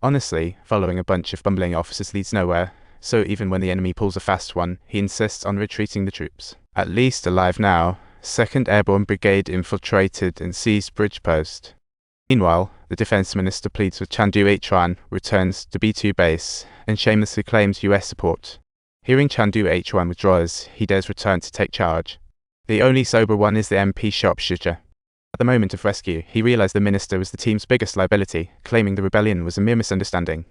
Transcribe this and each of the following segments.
Honestly, following a bunch of bumbling officers leads nowhere, so even when the enemy pulls a fast one, he insists on retreating the troops. At least alive now, 2nd Airborne Brigade infiltrated and seized bridge post. Meanwhile, the Defense Minister pleads with Chandu H1, returns to B2 base, and shamelessly claims US support. Hearing Chandu H1 withdraws, he dares return to take charge. The only sober one is the MP sharpshooter. At the moment of rescue, he realized the minister was the team's biggest liability, claiming the rebellion was a mere misunderstanding.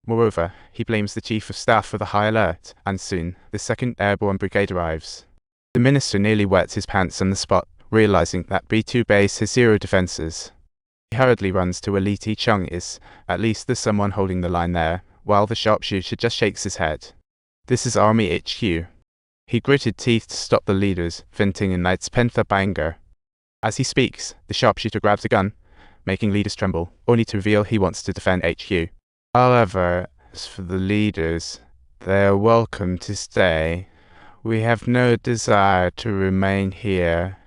Moreover, he blames the Chief of Staff for the high alert, and soon, the 2nd Airborne Brigade arrives. The minister nearly wets his pants on the spot, realizing that B2 base has zero defenses. He hurriedly runs to where Li Ti-chung is. At least there's someone holding the line there, while the sharpshooter just shakes his head. This is Army HQ. He gritted teeth to stop the leaders, venting a Knight's Panther banger. As he speaks, the sharpshooter grabs a gun, making leaders tremble, only to reveal he wants to defend HQ. However, as for the leaders, they are welcome to stay. We have no desire to remain here,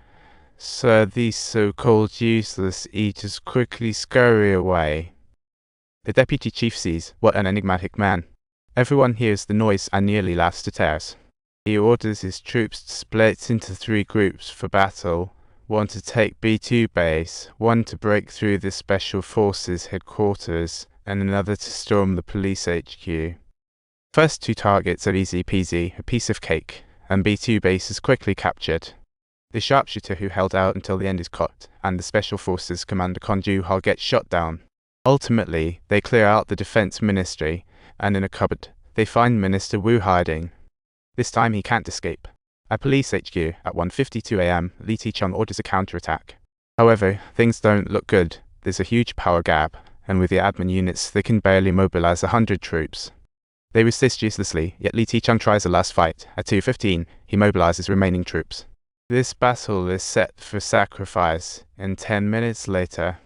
so these so-called useless eaters quickly scurry away. The deputy chief sees, what an enigmatic man. Everyone hears the noise and nearly laughs to tears. He orders his troops to split into 3 groups for battle, one to take B2 base, one to break through the Special Forces headquarters, and another to storm the police HQ. First 2 targets are easy peasy, a piece of cake, and B2 base is quickly captured. The sharpshooter who held out until the end is caught, and the Special Forces commander Kon Ju-hal gets shot down. Ultimately, they clear out the defense ministry, and in a cupboard, they find Minister Wu hiding. This time he can't escape. At police HQ, at 1:52 a.m., Li Ti-chung orders a counterattack. However, things don't look good. There's a huge power gap, and with the admin units, they can barely mobilize 100 troops. They resist uselessly, yet Li Ti-chung tries a last fight. At 2:15, he mobilizes remaining troops. This battle is set for sacrifice, and 10 minutes later,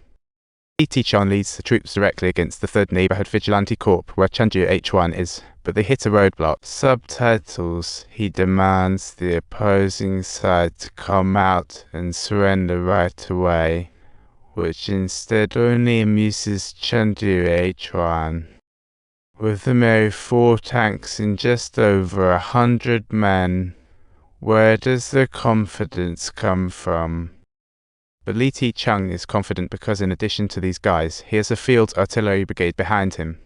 Li Ti-chung leads the troops directly against the 3rd Neighborhood Vigilante Corps, where Chandu H1 is, but they hit a roadblock. Subtitles: he demands the opposing side to come out and surrender right away, which instead only amuses Chandu H1. With a mere 4 tanks and just over 100 men, where does the confidence come from? But Li Ti-chung is confident because in addition to these guys, he has a field artillery brigade behind him.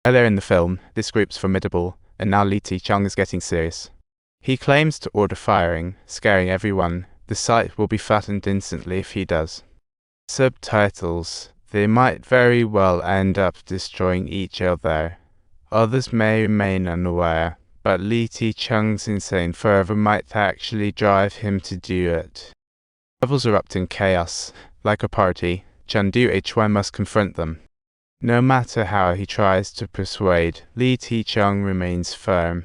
Earlier in the film, this group's formidable, and now Li Ti-chung is getting serious. He claims to order firing, scaring everyone. The site will be flattened instantly if he does. Subtitles: they might very well end up destroying each other. Others may remain unaware, but Li Ti-chung's insane fervor might actually drive him to do it. Rebels erupt in chaos. Like a party, Chandu H1 must confront them. No matter how he tries to persuade, Li Ti-chung remains firm.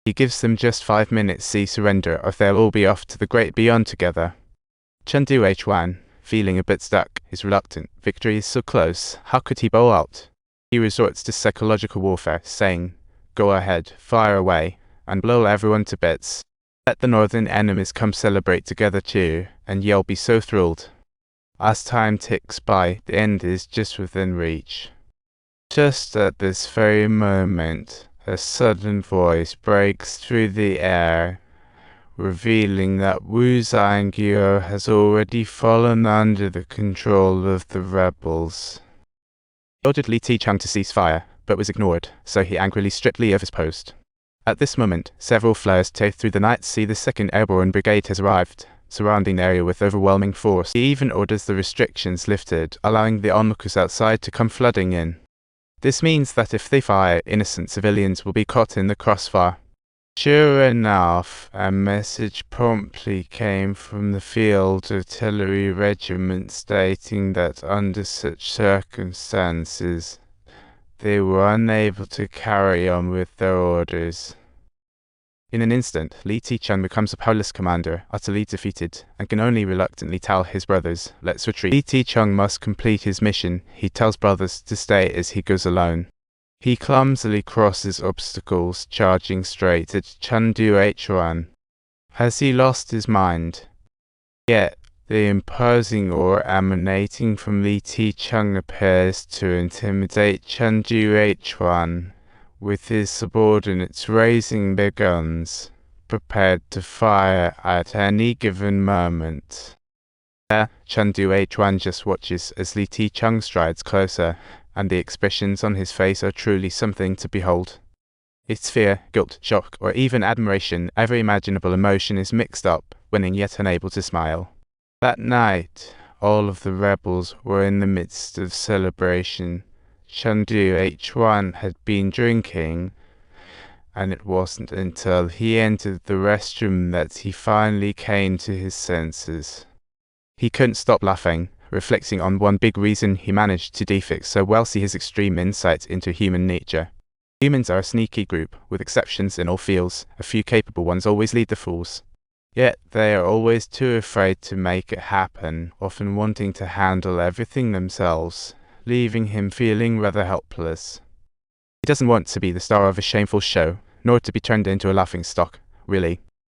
He gives them just 5 minutes to surrender or they'll all be off to the great beyond together. Chandu H1, feeling a bit stuck, is reluctant. Victory is so close, how could he bow out? He resorts to psychological warfare, saying, "Go ahead, fire away, and blow everyone to bits. Let the northern enemies come celebrate together too, and you'll be so thrilled." As time ticks by, the end is just within reach. Just at this very moment, a sudden voice breaks through the air, revealing that Wu Zhangguo has already fallen under the control of the rebels. He ordered Li Ti-chung to cease fire, but was ignored, so he angrily stripped Li of his post. At this moment, several flares tear through the night. See the 2nd Airborne Brigade has arrived, surrounding the area with overwhelming force. He even orders the restrictions lifted, allowing the onlookers outside to come flooding in. This means that if they fire, innocent civilians will be caught in the crossfire. Sure enough, a message promptly came from the Field Artillery Regiment stating that under such circumstances, they were unable to carry on with their orders. In an instant, Li Ti-chung becomes a powerless commander, utterly defeated, and can only reluctantly tell his brothers, "Let's retreat." Li Ti-chung must complete his mission. He tells brothers to stay as he goes alone. He clumsily crosses obstacles, charging straight at Chandu H1. Has he lost his mind? Yet, The imposing aura emanating from Li Ti-chung appears to intimidate Chengdu H1, with his subordinates raising their guns, prepared to fire at any given moment. There, Chengdu H1 just watches as Li Ti-chung strides closer, and the expressions on his face are truly something to behold. It's fear, guilt, shock, or even admiration. Every imaginable emotion is mixed up, when yet unable to smile. That night, all of the rebels were in the midst of celebration. Chengdu H1 had been drinking, and it wasn't until he entered the restroom that he finally came to his senses. He couldn't stop laughing, reflecting on one big reason he managed to defix so well: see his extreme insight into human nature. Humans are a sneaky group, with exceptions in all fields. A few capable ones always lead the fools. Yet they are always too afraid to make it happen, often wanting to handle everything themselves, leaving him feeling rather helpless. He doesn't want to be the star of a shameful show, nor to be turned into a laughingstock, really.